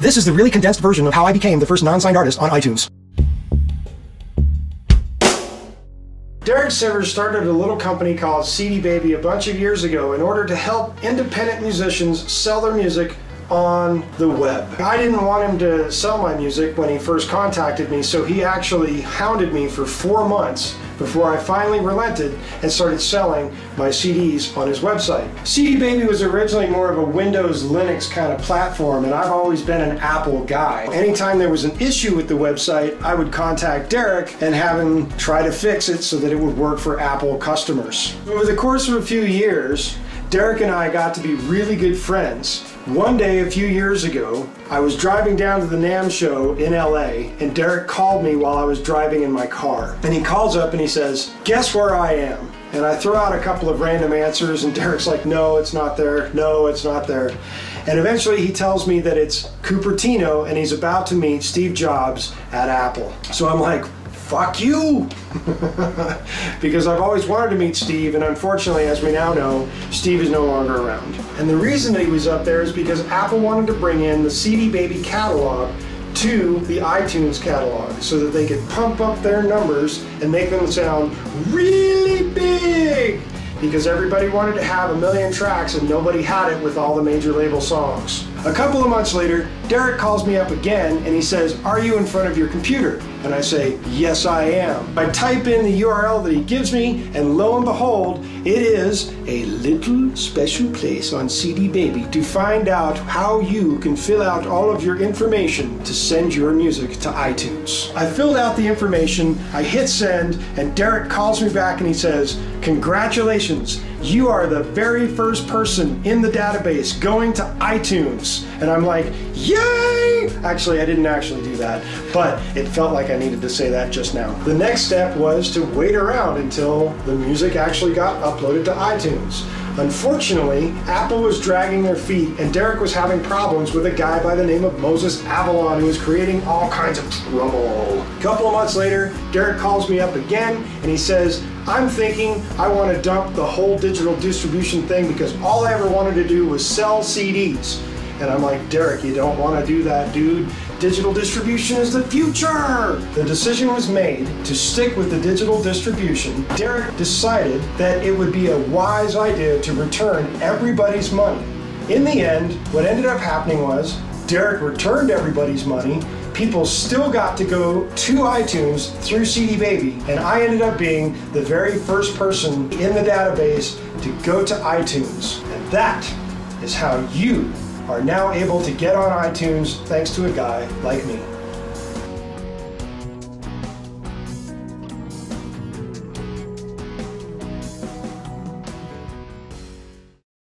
This is the really condensed version of how I became the first non-signed artist on iTunes. Derek Sivers started a little company called CD Baby a bunch of years ago in order to help independent musicians sell their music on the web. I didn't want him to sell my music when he first contacted me, so he actually hounded me for 4 months before I finally relented and started selling my CDs on his website. CD Baby was originally more of a Windows Linux kind of platform, and I've always been an Apple guy. Anytime there was an issue with the website, I would contact Derek and have him try to fix it so that it would work for Apple customers. Over the course of a few years, Derek and I got to be really good friends. One day a few years ago, I was driving down to the NAMM show in LA, and Derek called me while I was driving in my car. And he calls up and he says, "Guess where I am?" And I throw out a couple of random answers, and Derek's like, "No, it's not there. No, it's not there." And eventually he tells me that it's Cupertino and he's about to meet Steve Jobs at Apple. So I'm like, fuck you! Because I've always wanted to meet Steve, and unfortunately, as we now know, Steve is no longer around. And the reason that he was up there is because Apple wanted to bring in the CD Baby catalog to the iTunes catalog so that they could pump up their numbers and make them sound really big, because everybody wanted to have 1 million tracks and nobody had it with all the major label songs. A couple of months later, Derek calls me up again and he says, "Are you in front of your computer?" And I say, "Yes, I am." I type in the URL that he gives me, and lo and behold, it is a little special place on CD Baby to find out how you can fill out all of your information to send your music to iTunes. I filled out the information, I hit send, and Derek calls me back and he says, "Congratulations, you are the very first person in the database going to iTunes." And I'm like, yay! Actually, I didn't actually do that, but it felt like I needed to say that just now. The next step was to wait around until the music actually got uploaded to iTunes. Unfortunately, Apple was dragging their feet, and Derek was having problems with a guy by the name of Moses Avalon, who was creating all kinds of trouble. A couple of months later, Derek calls me up again, and he says, "I'm thinking I want to dump the whole digital distribution thing because all I ever wanted to do was sell CDs." And I'm like, "Derek, you don't want to do that, dude. Digital distribution is the future!" The decision was made to stick with the digital distribution. Derek decided that it would be a wise idea to return everybody's money. In the end, what ended up happening was Derek returned everybody's money. People still got to go to iTunes through CD Baby, and I ended up being the very first person in the database to go to iTunes. And that is how you are now able to get on iTunes thanks to a guy like me.